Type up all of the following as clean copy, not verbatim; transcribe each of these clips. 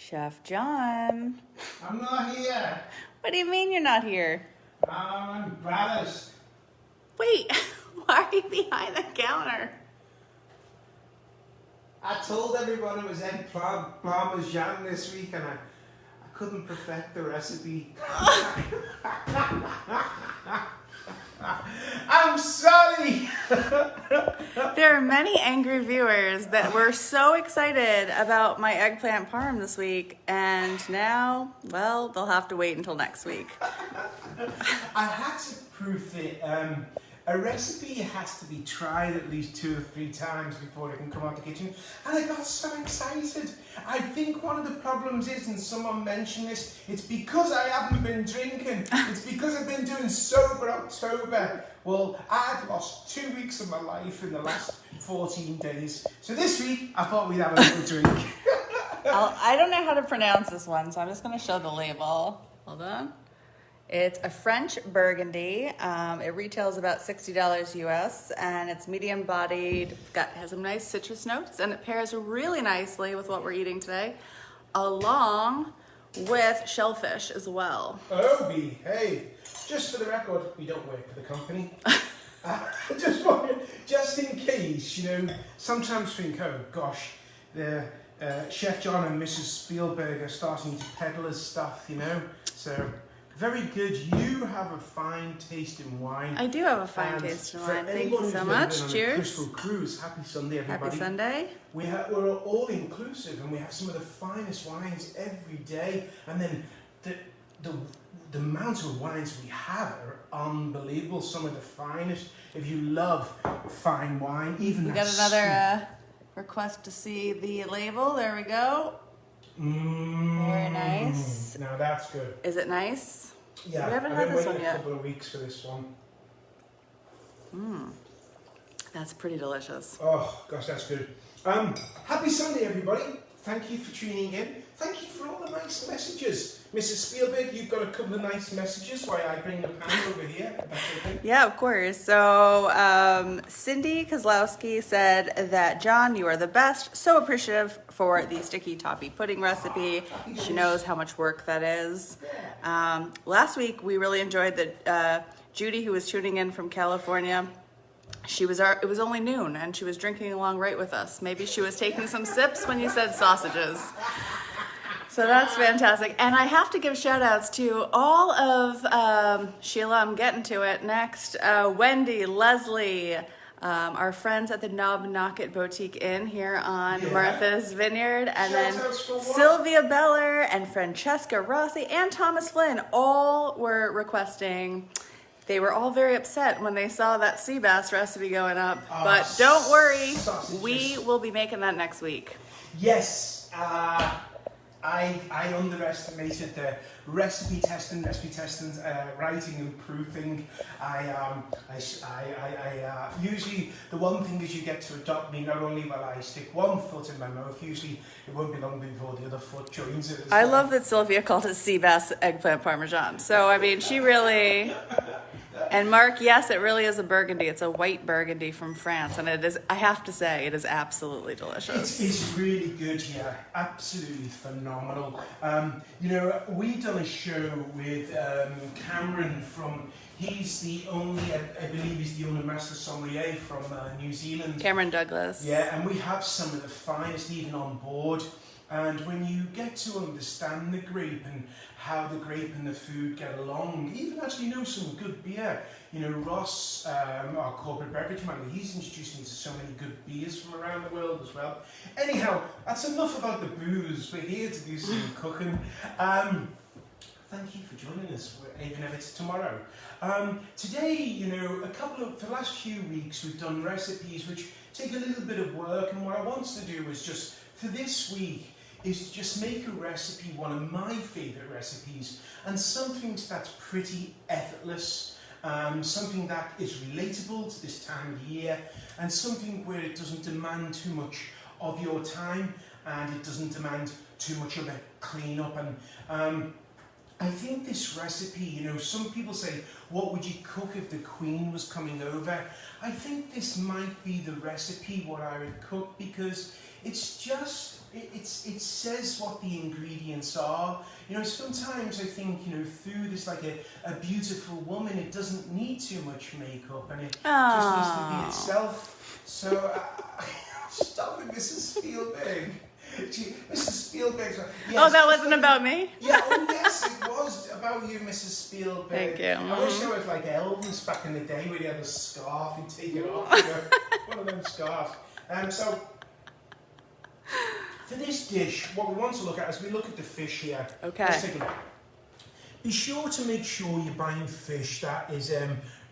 Chef Jon. I'm not here. What do you mean you're not here? I'm embarrassed. Wait, why are you behind the counter? I told everyone it was eggplant parmesan this week and I couldn't perfect the recipe. I'm sorry. There are many angry viewers that were so excited about my eggplant parm this week, and now, well, they'll have to wait until next week. I had to proof it. A recipe has to be tried at least 2 or 3 times before it can come out the kitchen. And I got so excited. I think one of the problems is, and someone mentioned this, it's because I haven't been drinking. It's because I've been doing Sober October. Well, I've lost 2 weeks of my life in the last 14 days. So this week, I thought we'd have a little drink. I don't know how to pronounce this one, so I'm just going to show the label. Hold on. It's a French Burgundy. It retails about $60 US, and it's medium bodied. Has some nice citrus notes, and it pairs really nicely with what we're eating today, along with shellfish as well. Obi, hey, just for the record, we don't work for the company. Just in case, sometimes think, oh gosh, the Chef Jon and Mrs. Spielberg are starting to peddle his stuff, so. Very good. You have a fine taste in wine. I do have a fine taste in wine. Thank you so much. Cheers. Crystal Cruise. Happy Sunday, everybody. Happy Sunday. We're all inclusive, and we have some of the finest wines every day. And then the amount of wines we have are unbelievable. Some of the finest. If you love fine wine, even we got another request to see the label. There we go. Very nice. Now that's good. Is it nice? Yeah, we haven't had this one yet. A couple of weeks for this one. That's pretty delicious. Oh gosh, that's good. Happy Sunday, everybody. Thank you for tuning in. Thank you for all the nice messages. Mrs. Spielberg, you've got a couple of nice messages while I bring the pan over here. Okay. Yeah, of course. So Cindy Kozlowski said that, Jon, you are the best. So appreciative for the sticky toffee pudding recipe. She knows how much work that is. Last week, we really enjoyed that Judy, who was tuning in from California, it was only noon and she was drinking along right with us. Maybe she was taking some sips when you said sausages. So that's fantastic. And I have to give shout outs to all of Sheila, I'm getting to it next, Wendy, Leslie, our friends at the Knob Knocket Boutique Inn here on Martha's Vineyard, and then Sylvia Beller and Francesca Rossi and Thomas Flynn all were requesting. They were all very upset when they saw that sea bass recipe going up, but don't worry, we will be making that next week. Yes, I underestimated the recipe testing, writing and proofing. Usually the one thing is you get to adopt me. Not only will I stick one foot in my mouth, usually it won't be long before the other foot joins it. I love that Sylvia called it sea bass eggplant parmesan. So I mean, she really. And Mark, yes, it really is a Burgundy. It's a white Burgundy from France, and it is. I have to say, it is absolutely delicious. It's really good here, absolutely phenomenal. We've done a show with Cameron from. He's the only, I believe, he's the only master sommelier from New Zealand. Cameron Douglas. Yeah, and we have some of the finest even on board. And when you get to understand the grape and how the grape and the food get along, even actually know some good beer. Ross, our corporate beverage man, he's introduced me to so many good beers from around the world as well. Anyhow, that's enough about the booze. We're here to do some cooking. Thank you for joining us, even if it's tomorrow. Today, for the last few weeks, we've done recipes which take a little bit of work, and what I want to do is just, for this week, is to just make a recipe, one of my favourite recipes, and something that's pretty effortless, something that is relatable to this time of year, and something where it doesn't demand too much of your time, and it doesn't demand too much of a clean-up. And I think this recipe, some people say, what would you cook if the Queen was coming over? I think this might be the recipe what I would cook, because it's just it says what the ingredients are. You know, sometimes I think, you know, food is like a beautiful woman. It doesn't need too much makeup, and it just needs to be itself. So, stop it, Mrs. Spielberg. Mrs. Spielberg. Yes, Oh, that wasn't about me? Yeah, oh yes, it was about you, Mrs. Spielberg. Thank you. I wish I was like Elvis back in the day where he had a scarf and take it off, you know, one of them scarves. So, for this dish, what we want to look at is we look at the fish here. Okay. Let's take a look. Be sure to make sure you're buying fish that is,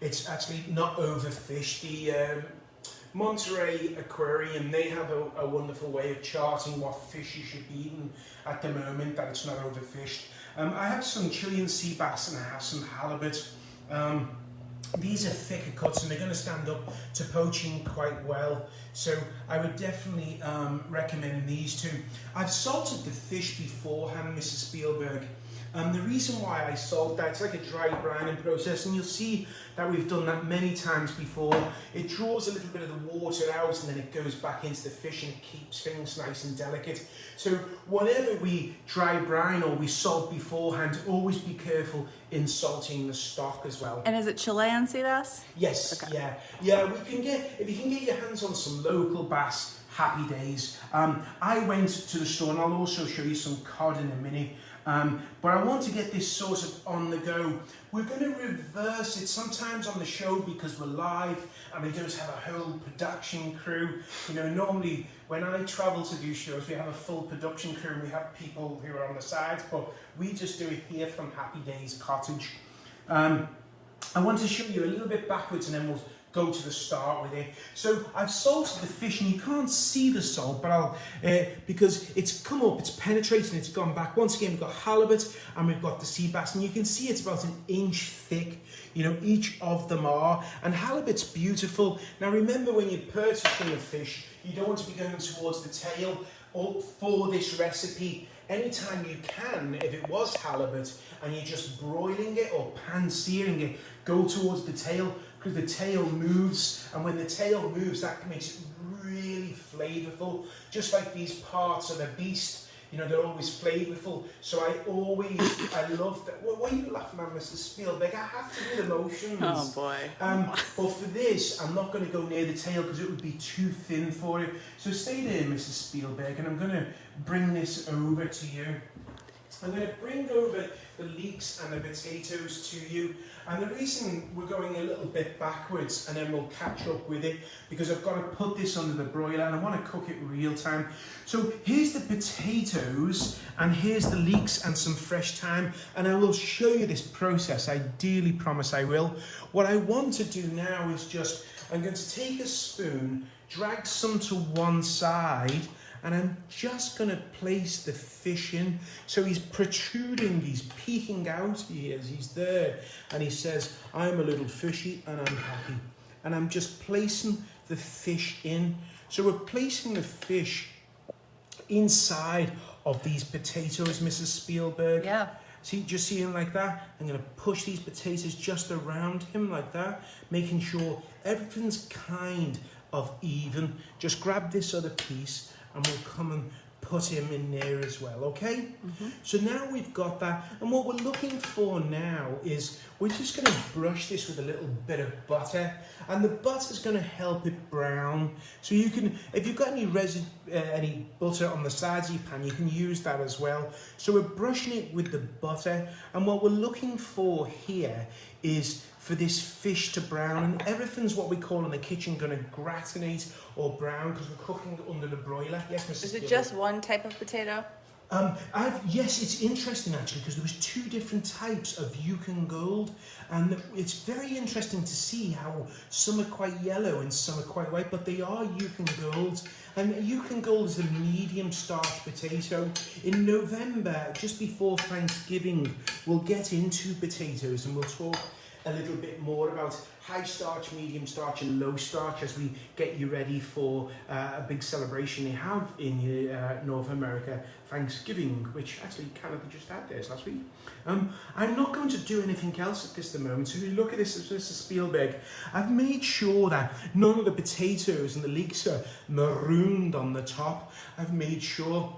it's actually not overfished. The Monterey Aquarium, they have a wonderful way of charting what fish you should be eating at the moment, that it's not overfished. I have some Chilean sea bass and I have some halibut. These are thicker cuts and they're going to stand up to poaching quite well. So I would definitely recommend these two. I've salted the fish beforehand, Mrs. Spielberg. The reason why I salt that, it's like a dry brining process, and you'll see that we've done that many times before. It draws a little bit of the water out and then it goes back into the fish and keeps things nice and delicate. So whenever we dry brine or we salt beforehand, always be careful in salting the stock as well. And is it Chilean sea bass? Yes, Okay. yeah. We can get, if you can get your hands on some local bass, happy days. I went to the store, and I'll also show you some cod in a minute. But I want to get this sort of on the go. We're going to reverse it sometimes on the show because we're live and we don't have a whole production crew. You know, normally when I travel to do shows, we have a full production crew and we have people who are on the sides, but we just do it here from Happy Days Cottage. I want to show you a little bit backwards and then we'll go to the start with it. So I've salted the fish, and you can't see the salt, but I'll because it's come up, it's penetrated, and it's gone back. Once again, we've got halibut and we've got the sea bass, and you can see it's about 1 inch thick. You know, each of them are, and halibut's beautiful. Now remember, when you're purchasing a fish, you don't want to be going towards the tail. Or for this recipe, anytime you can, if it was halibut and you're just broiling it or pan-searing it, go towards the tail, because the tail moves, and when the tail moves, that makes it really flavorful. Just like these parts of a beast, you know, they're always flavorful. So I love that. What are you laughing at, Mrs. Spielberg? I have to do the motions. Oh boy. But for this, I'm not going to go near the tail because it would be too thin for it. So stay there, Mrs. Spielberg, and I'm going to bring this over to you. I'm going to bring over the leeks and the potatoes to you. And the reason we're going a little bit backwards, and then we'll catch up with it, because I've got to put this under the broiler and I want to cook it real time. So here's the potatoes, and here's the leeks and some fresh thyme, and I will show you this process. I dearly promise I will. What I want to do now is just, I'm going to take a spoon, drag some to one side, and I'm just going to place the fish in. So he's protruding, he's peeking out, he's there. And he says, I'm a little fishy and I'm happy. And I'm just placing the fish in. So we're placing the fish inside of these potatoes, Mrs. Spielberg. Yeah. See, just see him like that. I'm going to push these potatoes just around him like that, making sure everything's kind of even. Just grab this other piece, and we'll come and put him in there as well, okay? So now we've got that, and what we're looking for now is we're just going to brush this with a little bit of butter, and the butter's going to help it brown. So you can, if you've got any any butter on the sides of your pan, you can use that as well. So we're brushing it with the butter, and what we're looking for here is for this fish to brown, and everything's what we call in the kitchen going to gratinate or brown because we're cooking under the broiler. Yes, Mrs. Is it Gilbert? just one type of potato? Yes, it's interesting actually, because there was 2 different types of Yukon Gold, and it's very interesting to see how some are quite yellow and some are quite white, but they are Yukon Golds. And Yukon Gold is a medium starch potato. In November, just before Thanksgiving, we'll get into potatoes and we'll talk a little bit more about high starch, medium starch and low starch as we get you ready for a big celebration they have in North America, Thanksgiving, which actually Canada just had theirs last week. I'm not going to do anything else at this moment, so if you look at this as Mr. Spielberg, I've made sure that none of the potatoes and the leeks are marooned on the top. I've made sure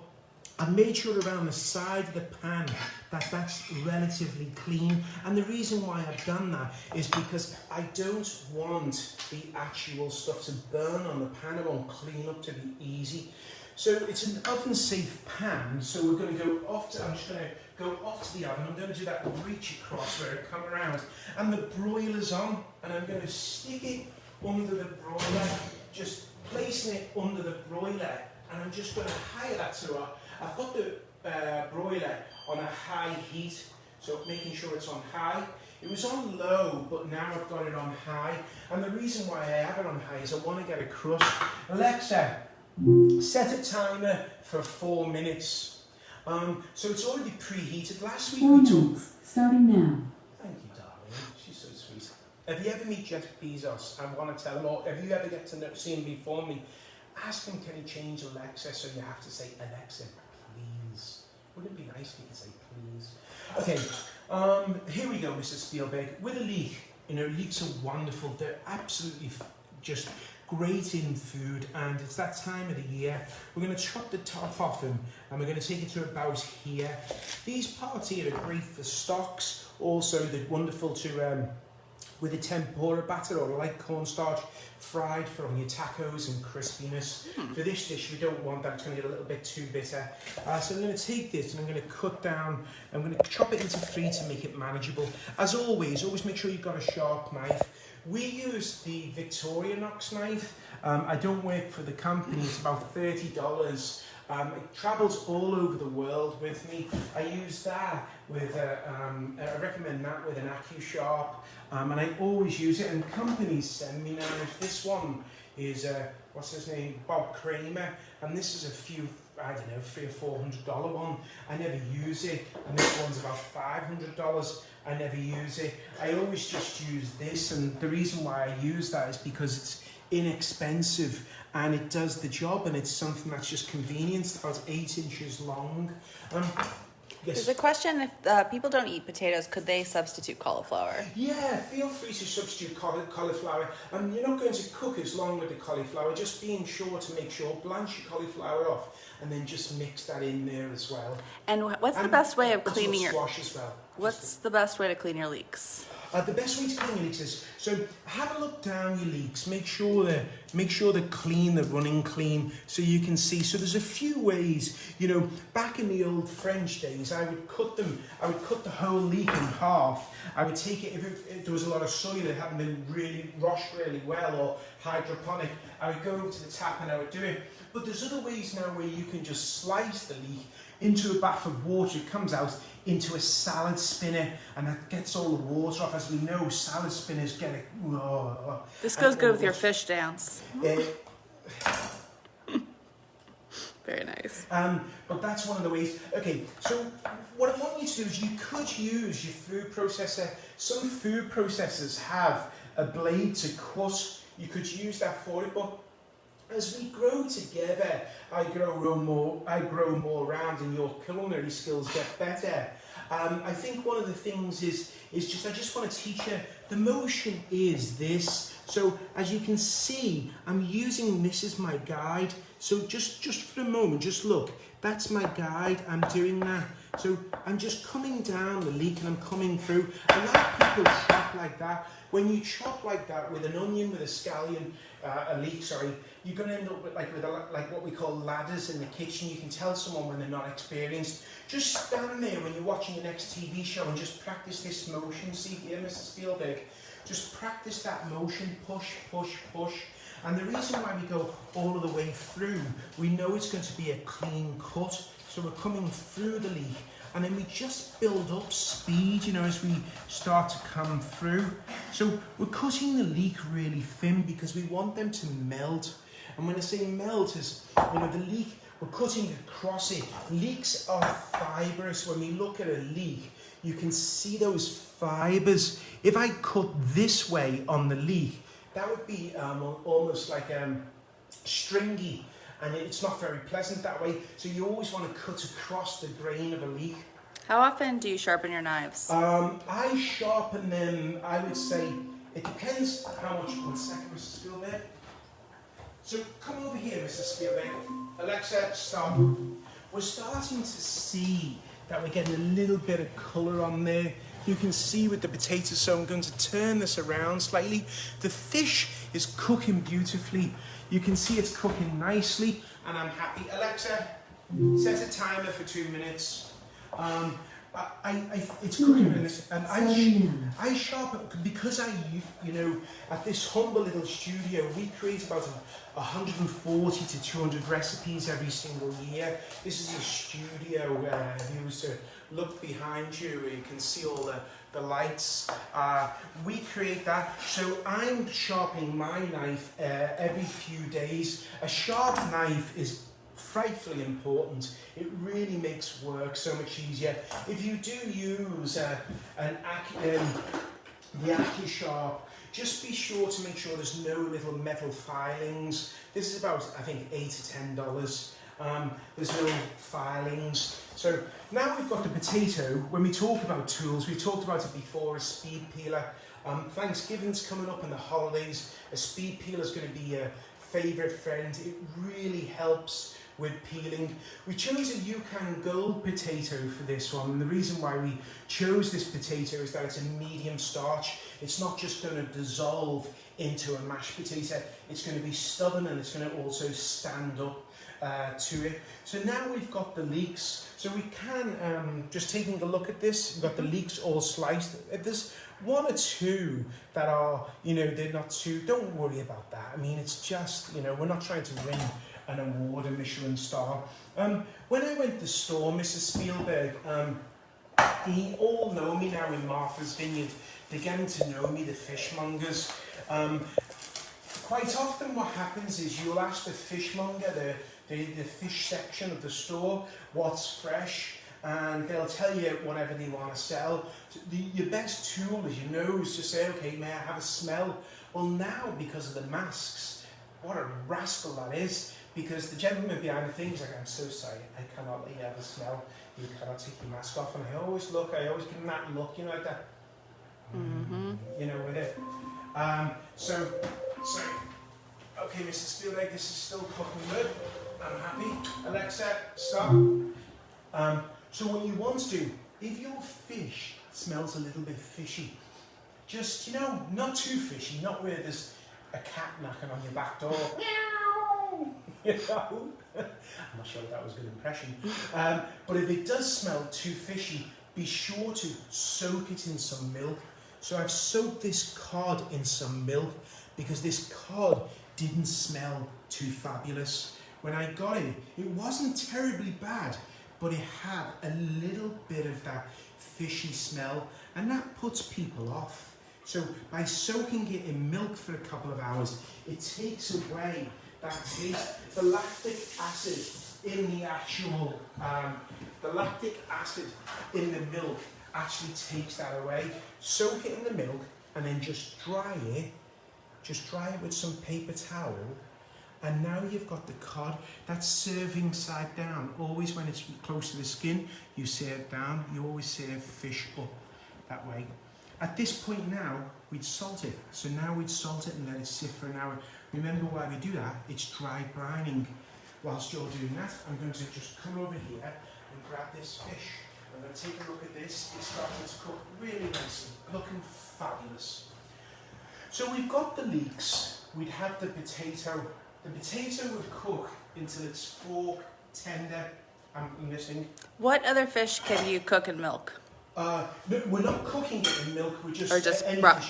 around the side of the pan that's relatively clean, and the reason why I've done that is because I don't want the actual stuff to burn on the pan. I want clean up to be easy. So it's an oven safe pan, so we're going to go off to, I'm just going to go off to the oven. I'm going to do that reach across where it come around, and the broiler's on, and I'm going to stick it under the broiler, just placing it under the broiler, and I'm just going to higher that to I've got the broiler on a high heat, so making sure it's on high. It was on low, but now I've got it on high. And the reason why I have it on high is I want to get a crust. Alexa, set a timer for 4 minutes. So it's already preheated. Last week 4 minutes, starting now. Thank you, darling. She's so sweet. If you ever meet Jeff Bezos and want to tell him, or if you ever get to see him before me, ask him, can he change Alexa, so you have to say, Alexa, please. Wouldn't it be nice if you could say please? Okay, here we go, Mr. Spielberg. With a leek, leeks are wonderful. They're absolutely just great in food, and it's that time of the year. We're going to chop the top off them, and we're going to take it to about here. These parts here are great for stocks. Also, they're wonderful to with a tempura batter or light cornstarch, fried for on your tacos and crispiness. For this dish, we don't want that, it's going to get a little bit too bitter. So I'm going to take this and I'm going to cut down, I'm going to chop it into 3 to make it manageable. As always make sure you've got a sharp knife. We use the Victorinox knife. I don't work for the company, it's about $30. It travels all over the world with me. I use that with, I recommend that with an AccuSharp, and I always use it, and companies send me now. This one is, what's his name, Bob Kramer, and this is a few, I don't know, $300 or $400 one. I never use it, and this one's about $500. I never use it. I always just use this, and the reason why I use that is because it's inexpensive and it does the job, and it's something that's just convenient. It's about 8 inches long. Yes. There's a question, if people don't eat potatoes, could they substitute cauliflower? Yeah, feel free to substitute cauliflower. And you're not going to cook as long with the cauliflower, just being sure to make sure, blanch your cauliflower off, and then just mix that in there as well. And what's the best way of cleaning your... squash as well. What's the best way to clean your leeks? The best way to clean your leeks is, so have a look down your leeks, make sure they're clean, they're running clean, so you can see. So there's a few ways, back in the old French days, I would cut the whole leek in half. I would take it, if there was a lot of soil that hadn't been really washed really well, or hydroponic, I would go over to the tap and I would do it. But there's other ways now where you can just slice the leek into a bath of water. It comes out into a salad spinner, and that gets all the water off. As we know, salad spinners get it. This goes good with your fish dance. Very nice. But that's one of the ways. Okay, so what I want you to do is you could use your food processor. Some food processors have a blade to cut. You could use that for it, but as we grow together, I grow more around, and your culinary skills get better. I think one of the things is just, I just want to teach you, the motion is this. So as you can see, I'm using this as my guide. So just for a moment, just look, that's my guide, I'm doing that. So I'm just coming down the leek and I'm coming through. A lot of people chop like that. When you chop like that with an onion, with a scallion, a leek, sorry, you're going to end up with like what we call ladders in the kitchen. You can tell someone when they're not experienced. Just stand there when you're watching your next TV show and just practice this motion. See here, Mr. Spielberg. Just practice that motion, push, push, push. And the reason why we go all of the way through, we know it's going to be a clean cut. So we're coming through the leek, and then we just build up speed, as we start to come through. So we're cutting the leek really thin because we want them to melt. And when I say melt, is the leek we're cutting across it. Leeks are fibrous. When we look at a leek, you can see those fibers. If I cut this way on the leek, that would be almost like stringy, and it's not very pleasant that way. So you always want to cut across the grain of a leek. How often do you sharpen your knives? I sharpen them, I would say, it depends how much. 1 second, Mr. Spielberg. So come over here, Mr. Spielberg. Alexa, stop. We're starting to see that we're getting a little bit of colour on there. You can see with the potatoes, so I'm going to turn this around slightly. The fish is cooking beautifully. You can see it's cooking nicely, and I'm happy. Alexa, set a timer for 2 minutes. It's cooking, and I sharpen because at this humble little studio we create about 140 to 200 recipes every single year. This is a studio where if you was to look behind you, you can see all the lights. We create that, so I'm sharpening my knife every few days. A sharp knife is frightfully important. It really makes work so much easier. If you do use the AccuSharp, just be sure to make sure there's no little metal filings. This is about, I think, $8 to $10. There's no filings. So now we've got the potato. When we talk about tools, we've talked about it before, a speed peeler. Thanksgiving's coming up and the holidays. A speed peeler is going to be a favourite friend. It really helps with peeling. We chose a Yukon Gold potato for this one, and the reason why we chose this potato is that it's a medium starch. It's not just going to dissolve into a mashed potato, it's going to be stubborn, and it's going to also stand up to it. So now we've got the leeks, so we can, just taking a look at this, we've got the leeks all sliced. There's 1 or 2 that are, they're not too, don't worry about that. I mean, it's just, we're not trying to win an award, a Michelin star. When I went to the store, Mrs. Spielberg, they all know me now in Martha's Vineyard. They're getting to know me, the fishmongers. Quite often what happens is you'll ask the fishmonger, the fish section of the store, what's fresh, and they'll tell you whatever they want to sell. So your best tool is your nose to say, okay, may I have a smell? Well, now, because of the masks, what a rascal that is, because the gentleman behind the thing is like, I'm so sorry, I cannot let you have a smell. You cannot take your mask off. And I always give him that look, like that. Mm-hmm. With it. So, okay, Mrs. Spielberg, this is still cooking good. I'm happy. Alexa, stop. So what you want to do, if your fish smells a little bit fishy, just, not too fishy, not where there's a cat knocking on your back door. I'm not sure if that was a good impression. But if it does smell too fishy, be sure to soak it in some milk. So I've soaked this cod in some milk because this cod didn't smell too fabulous. When I got it, it wasn't terribly bad, but it had a little bit of that fishy smell, and that puts people off. So by soaking it in milk for a couple of hours, it takes away that taste. The lactic acid in the actual, the lactic acid in the milk actually takes that away. Soak it in the milk and then just dry it. Just dry it with some paper towel. And now you've got the cod. That's serving side down. Always when it's close to the skin, you serve down. You always serve fish up that way. At this point now, we'd salt it. So now we'd salt it and let it sit for an hour. Remember why we do that? It's dry brining. Whilst you're doing that, I'm going to just come over here and grab this fish. I'm going to take a look at this. It's starting to cook really nicely, looking fabulous. So we've got the leeks. We'd have the potato. The potato would cook until it's fork tender. I'm listening. What other fish can you cook in milk? No, we're not cooking it in milk. We're just,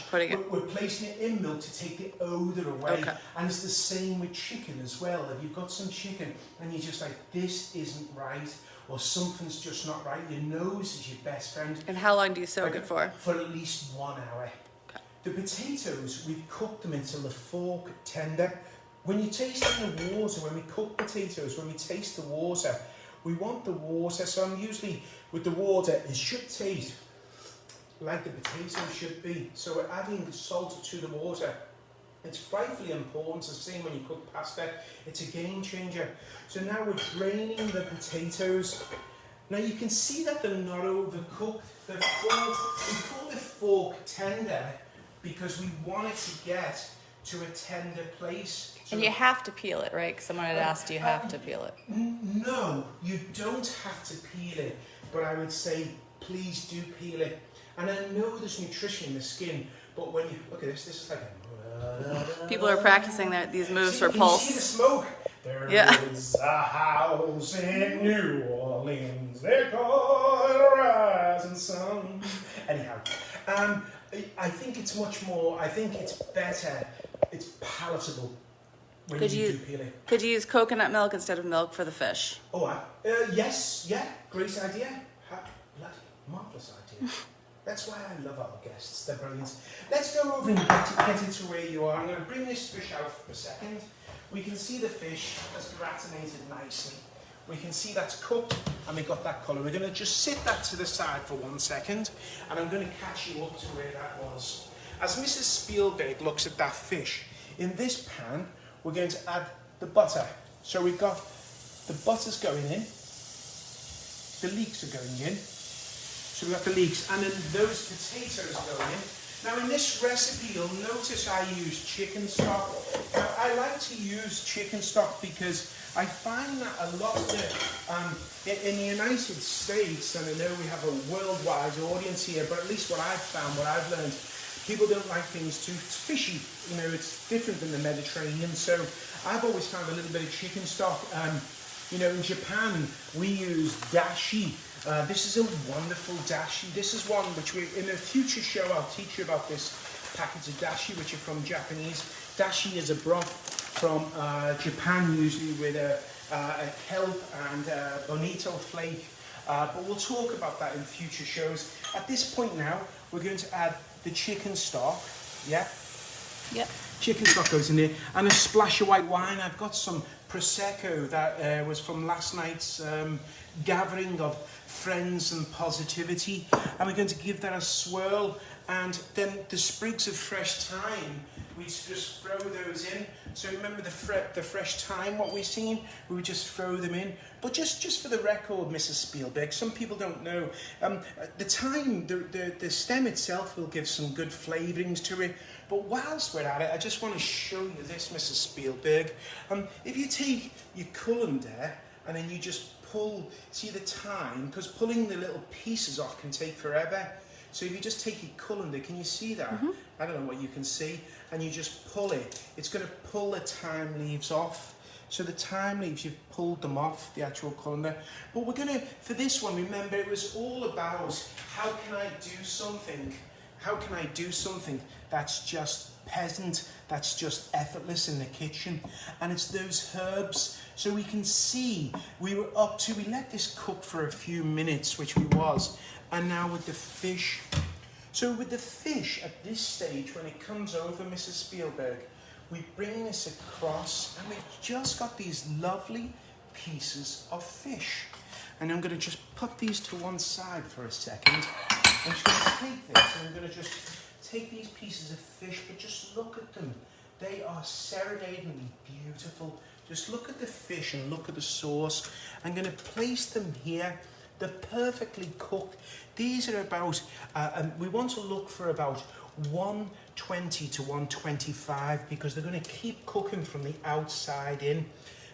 putting it. We're placing it in milk to take the odour away. Okay. And it's the same with chicken as well. If you've got some chicken and you're just like, this isn't right, or something's just not right, your nose is your best friend. And how long do you soak it for? For at least 1 hour. Okay. The potatoes, we've cooked them until the fork tender. when you taste in the water, when we cook potatoes, when we taste the water, we want the water, so I'm usually, with the water, it should taste like the potato should be. So we're adding salt to the water. It's frightfully important. It's the same when you cook pasta. It's a game changer. So now we're draining the potatoes. Now you can see that they're not overcooked. We call the fork tender because we want it to get to a tender place. So And you have to peel it, right? Because someone had asked, do you have to peel it? No, you don't have to peel it, but I would say please do peel it. And I know there's nutrition in the skin, but when you look at this is like a... People are practicing these moves for Can pulse. you see the smoke? There is a house in New Orleans. They call it a rising sun. Anyhow, I think it's much more. I think it's better. It's palatable when you do peel it. Could you use coconut milk instead of milk for the fish? Oh, yes, yeah, great idea. Bloody marvellous idea. That's why I love our guests, they're brilliant. Let's go over and get into where you are. I'm going to bring this fish out for a second. We can see the fish has gratinated nicely. We can see that's cooked and we got that colour. We're going to just sit that to the side for 1 second and I'm going to catch you up to where that was. As Mrs. Spielberg looks at that fish, in this pan we're going to add the butter. So we've got the butter's going in, the leeks are going in. So we've got the leeks and then those potatoes go in. Now in this recipe you'll notice I use chicken stock. Now I like to use chicken stock because I find that a lot of in the United States, and I know we have a worldwide audience here, but at least what I've found, what I've learned, people don't like things too fishy. You know, it's different than the Mediterranean. So I've always found a little bit of chicken stock. You know, in Japan we use dashi. This is a wonderful dashi. This is one which in a future show I'll teach you about this packets of dashi which are from Japanese. Dashi is a broth from Japan, usually with a kelp and bonito flake. But we'll talk about that in future shows. At this point now, we're going to add the chicken stock. Yeah? Yep. Chicken stock goes in there, and a splash of white wine. I've got some Prosecco that was from last night's gathering of friends and positivity, and we're going to give that a swirl, and then the sprigs of fresh thyme, we just throw those in. So remember the fresh thyme, what we've seen, we would just throw them in. But just for the record, Mrs. Spielberg, some people don't know, the thyme, the stem itself will give some good flavourings to it. But whilst we're at it, I just want to show you this, Mrs. Spielberg. If you take your colander and then you just pull, see the thyme, because pulling the little pieces off can take forever. So if you just take your colander, can you see that? Mm-hmm. I don't know what you can see. And you just pull it. It's going to pull the thyme leaves off. So the thyme leaves, you've pulled them off, the actual colander. But we're going to, for this one, remember, it was all about how can I do something? How can I do something that's just peasant, that's just effortless in the kitchen? And it's those herbs. So we can see we let this cook for a few minutes, which we was. And now with the fish. So with the fish at this stage, when it comes over, Mrs. Spielberg, we bring this across and we've just got these lovely pieces of fish. And I'm going to just put these to one side for a second. I'm just going to take this and I'm going to just take these pieces of fish, but just look at them. They are serenadingly beautiful. Just look at the fish and look at the sauce. I'm going to place them here. They're perfectly cooked. These are about, we want to look for about 120 to 125 because they're going to keep cooking from the outside in.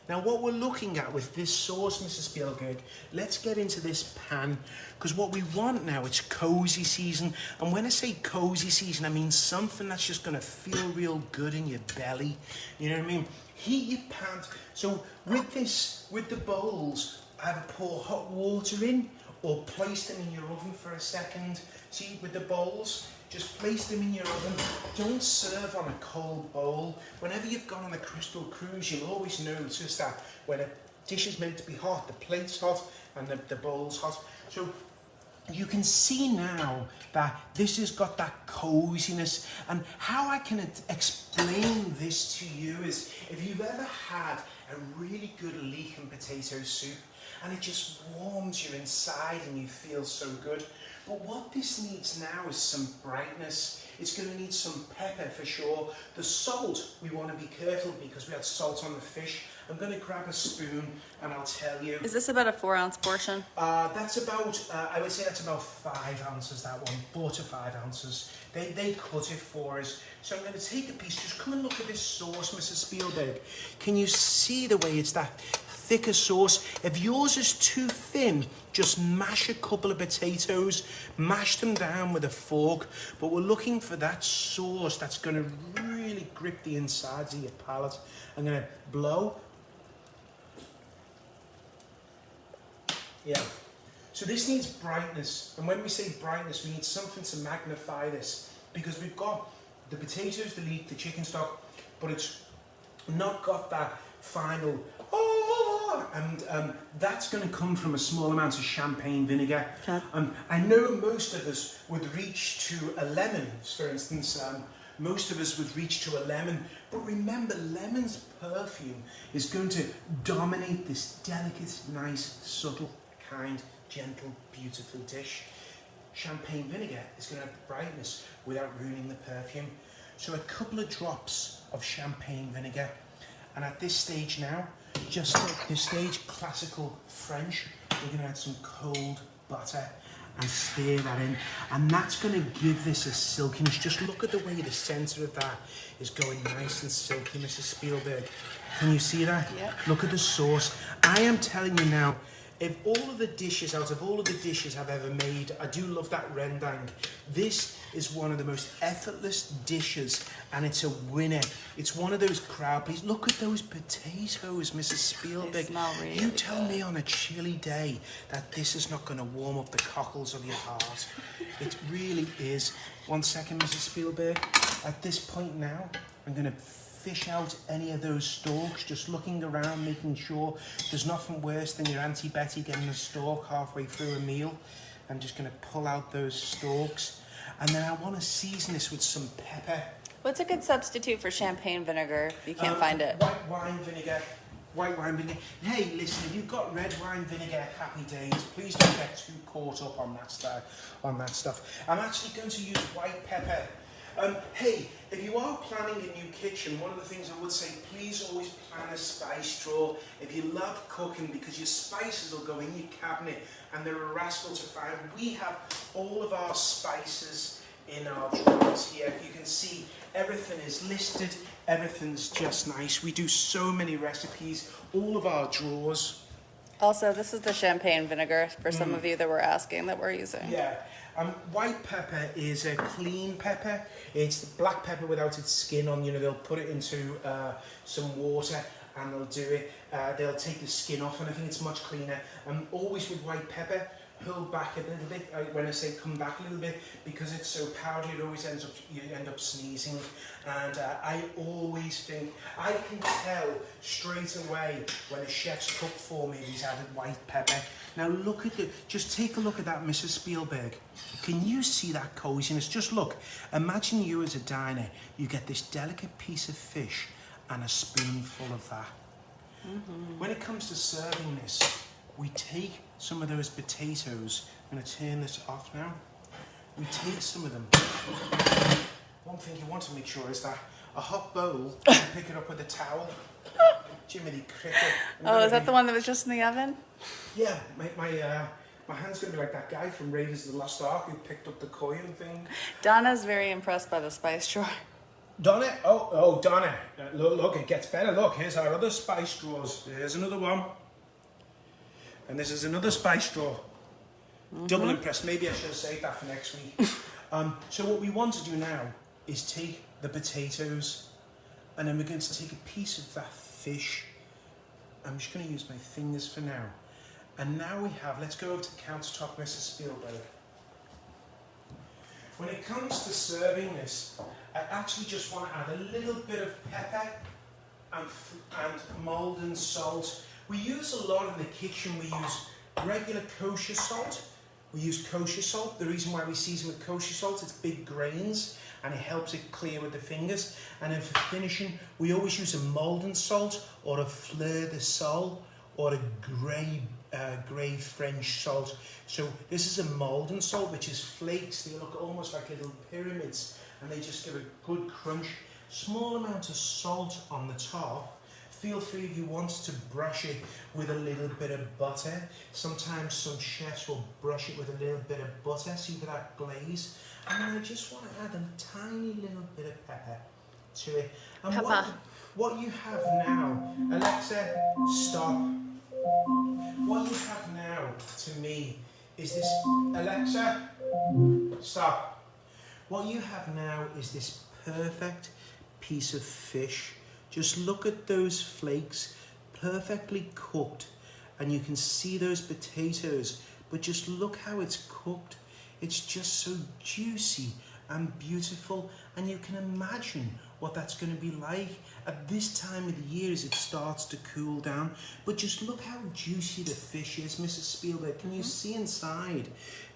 Now what we're looking at with this sauce, Mrs. Spielberg, let's get into this pan because what we want now, it's cozy season. And when I say cozy season, I mean something that's just going to feel real good in your belly. You know what I mean? Heat your pan. So with this, with the bowls, either pour hot water in or place them in your oven for a second. See, with the bowls, just place them in your oven. Don't serve on a cold bowl. Whenever you've gone on a Crystal Cruise, you'll always notice that when a dish is meant to be hot, the plate's hot and the bowl's hot. So you can see now that this has got that coziness, and how I can explain this to you is if you've ever had a really good leek and potato soup and it just warms you inside and you feel so good. But what this needs now is some brightness. It's going to need some pepper for sure. The salt, we want to be careful because we had salt on the fish. I'm going to grab a spoon and I'll tell you. Is this about a 4-ounce portion? That's about, I would say that's about 5 ounces, that one, 4 to 5 ounces. They cut it for us. So I'm going to take a piece. Just come and look at this sauce, Mrs. Spielberg. Can you see the way it's that thicker sauce? If yours is too thin, just mash a couple of potatoes, mash them down with a fork. But we're looking for that sauce that's going to really grip the insides of your palate. I'm going to blow. Yeah. So this needs brightness, and when we say brightness, we need something to magnify this, because we've got the potatoes, the leek, the chicken stock, but it's not got that final and that's going to come from a small amount of champagne vinegar. Okay. I know most of us would reach to a lemon, for instance. Most of us would reach to a lemon, but remember, lemon's perfume is going to dominate this delicate, nice, subtle, kind, gentle, beautiful dish. Champagne vinegar is going to have the brightness without ruining the perfume. So a couple of drops of champagne vinegar, and at this stage now, just at this stage, classical French, we're going to add some cold butter and stir that in, and that's going to give this a silkiness. Just look at the way the centre of that is going nice and silky, Mrs. Spielberg. Can you see that? Yep. Look at the sauce. I am telling you now, if all of the dishes, out of all of the dishes I've ever made, I do love that rendang. This is one of the most effortless dishes, and it's a winner. It's one of those crowd pleasers. Look at those potatoes, Mrs. Spielberg. They smell really You tell me on a chilly day that this is not going to warm up the cockles of your heart. It really is. 1 second, Mrs. Spielberg. At this point now, I'm going to fish out any of those stalks, just looking around, making sure there's nothing worse than your Auntie Betty getting a stalk halfway through a meal. I'm just going to pull out those stalks, and then I want to season this with some pepper. What's a good substitute for champagne vinegar if you can't find it? White wine vinegar. White wine vinegar. Hey, listen, if you've got red wine vinegar, happy days. Please don't get too caught up on that stuff. I'm actually going to use white pepper. Hey, if you are planning a new kitchen, one of the things I would say, please always plan a spice drawer. If you love cooking, because your spices will go in your cabinet and they're a rascal to find. We have all of our spices in our drawers here. You can see everything is listed, everything's just nice. We do so many recipes, all of our drawers. Also, this is the champagne vinegar for some of you that were asking that we're using. Yeah. White pepper is a clean pepper. It's black pepper without its skin on. You know, they'll put it into some water and they'll do it. They'll take the skin off, and I think it's much cleaner. Always with white pepper, hold back a little bit. When I say come back a little bit, because it's so powdery, it always you end up sneezing. And I always think, I can tell straight away when a chef's cooked for me, he's added white pepper. Now look at just take a look at that, Mrs. Spielberg. Can you see that coziness? Just look, imagine you as a diner, you get this delicate piece of fish and a spoonful of that. Mm-hmm. When it comes to serving this, we take some of those potatoes. I'm going to turn this off now. We take some of them. One thing you want to make sure is that a hot bowl, you pick it up with a towel. Jiminy cricket. Oh, is that the one that was just in the oven? Yeah, my hand's going to be like that guy from Raiders of the Lost Ark who picked up the coin thing. Donna's very impressed by the spice drawer. Donna? Oh, Donna. Look, it gets better. Look, here's our other spice drawers. Here's another one. And this is another spice drawer. Double impressed. Maybe I should have saved that for next week. So what we want to do now is take the potatoes, and then we're going to take a piece of that fish. I'm just going to use my fingers for now. And now we have, let's go over to the countertop, Mrs. Spielberg. When it comes to serving this, I actually just want to add a little bit of pepper and mold and salt. We use a lot in the kitchen. We use regular kosher salt, We use kosher salt. The reason why we season with kosher salt, it's big grains and it helps it clear with the fingers. And then for finishing, we always use a Maldon salt or a fleur de sal or a grey French salt. So this is a Maldon salt, which is flakes. They look almost like little pyramids and they just give a good crunch. Small amount of salt on the top. Feel free if you want to brush it with a little bit of butter. Sometimes some chefs will brush it with a little bit of butter, see for that glaze. And then I just want to add a tiny little bit of pepper to it. And Pepper. what you have now, Alexa, stop. What you have now, to me, is this, Alexa, stop. What you have now is this perfect piece of fish. Just look at those flakes, perfectly cooked, and you can see those potatoes, but just look how it's cooked. It's just so juicy and beautiful, and you can imagine what that's going to be like at this time of the year as it starts to cool down. But just look how juicy the fish is, Mrs. Spielberg. Can you see inside?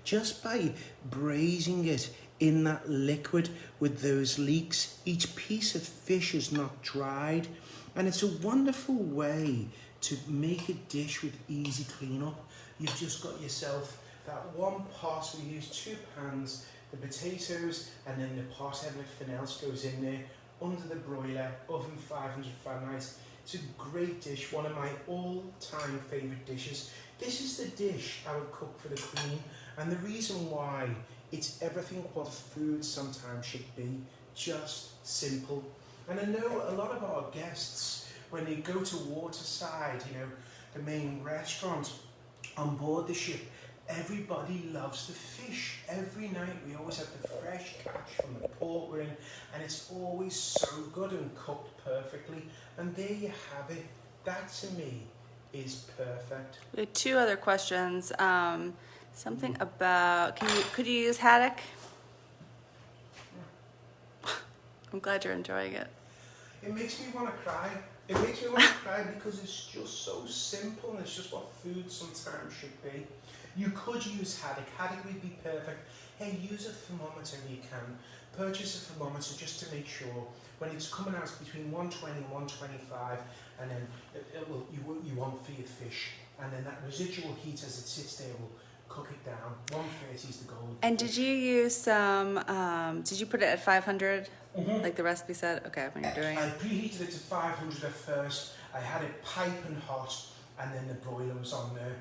Just by braising it in that liquid with those leeks, each piece of fish is not dried, and it's a wonderful way to make a dish with easy cleanup. You've just got yourself that one pot. We use 2 pans, the potatoes, and then the pot, everything else goes in there under the broiler, oven 500 Fahrenheit. It's a great dish, one of my all-time favourite dishes. This is the dish I would cook for the Queen, and the reason why, it's everything what food sometimes should be, just simple. And I know a lot of our guests, when they go to Waterside, you know, the main restaurant on board the ship, everybody loves the fish. Every night we always have the fresh catch from the port we're in, and it's always so good and cooked perfectly. And there you have it. That to me is perfect. We have 2 other questions. Something about, could you use haddock? I'm glad you're enjoying it. It makes me want to cry. It makes me want to cry because it's just so simple and it's just what food sometimes should be. You could use haddock. Haddock would be perfect. Hey, use a thermometer if you can. Purchase a thermometer just to make sure when it's coming out between 120 and 125, and then you want for your fish, and then that residual heat as it sits there will cook it down. 130 is the goal. And did you use some, did you put it at 500, like the recipe said? Okay, when you're doing I it. preheated it to 500 at first. I had it piping hot, and then the broiler was on there.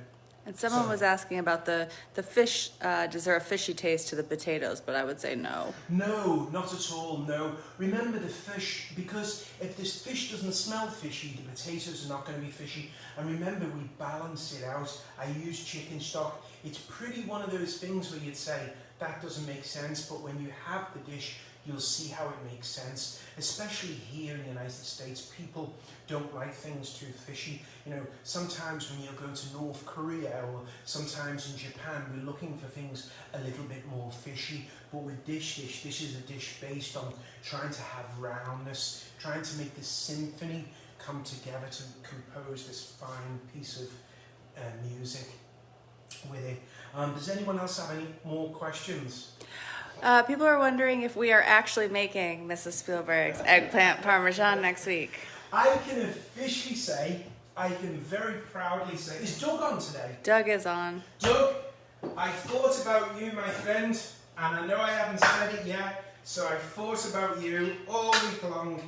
And someone was asking about the fish, does there a fishy taste to the potatoes? But I would say no. No, not at all, no. Remember the fish, because if this fish doesn't smell fishy, the potatoes are not going to be fishy. And remember, we balance it out. I use chicken stock. It's pretty one of those things where you'd say, that doesn't make sense, but when you have the dish, you'll see how it makes sense. Especially here in the United States, people don't like things too fishy. You know, sometimes when you're going to North Korea or sometimes in Japan, we're looking for things a little bit more fishy. But with this is a dish based on trying to have roundness, trying to make this symphony come together to compose this fine piece of music with it. Does anyone else have any more questions? People are wondering if we are actually making Mrs. Spielberg's eggplant parmesan next week. I can officially say, I can very proudly say, is Doug on today? Doug is on. Doug, I thought about you, my friend, and I know I haven't said it yet, so I thought about you all week long,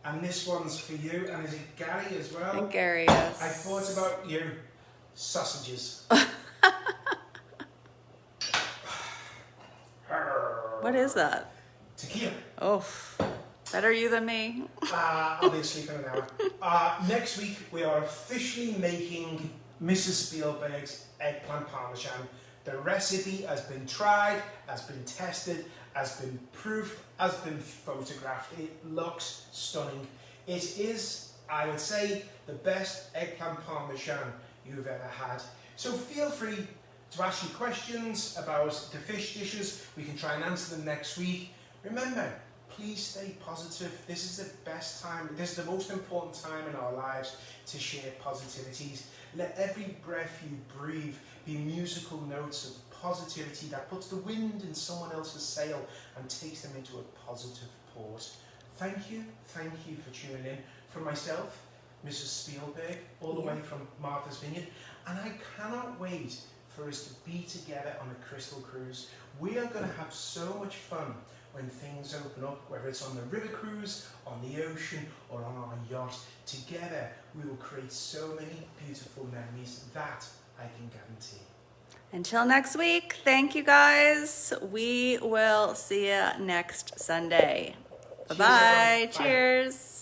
and this one's for you, and is it Gary as well? And Gary is. I thought about you, sausages. What is that? Tequila. Oh, better you than me. I'll be asleep in an hour. Next week, we are officially making Mrs. Spielberg's eggplant parmesan. The recipe has been tried, has been tested, has been proofed, has been photographed. It looks stunning. It is, I would say, the best eggplant parmesan you've ever had. So feel free to ask you questions about the fish dishes. We can try and answer them next week. Remember, please stay positive. This is the best time, this is the most important time in our lives to share positivities. Let every breath you breathe be musical notes of positivity that puts the wind in someone else's sail and takes them into a positive port. Thank you for tuning in. From myself, Mrs. Spielberg, all the way from Martha's Vineyard, and I cannot wait for us to be together on a Crystal Cruise. We are going to have so much fun when things open up, whether it's on the river cruise, on the ocean, or on our yacht. Together, we will create so many beautiful memories, that I can guarantee. Until next week, thank you guys. We will see you next Sunday. Bye-bye. Cheers, everyone. Bye. Cheers.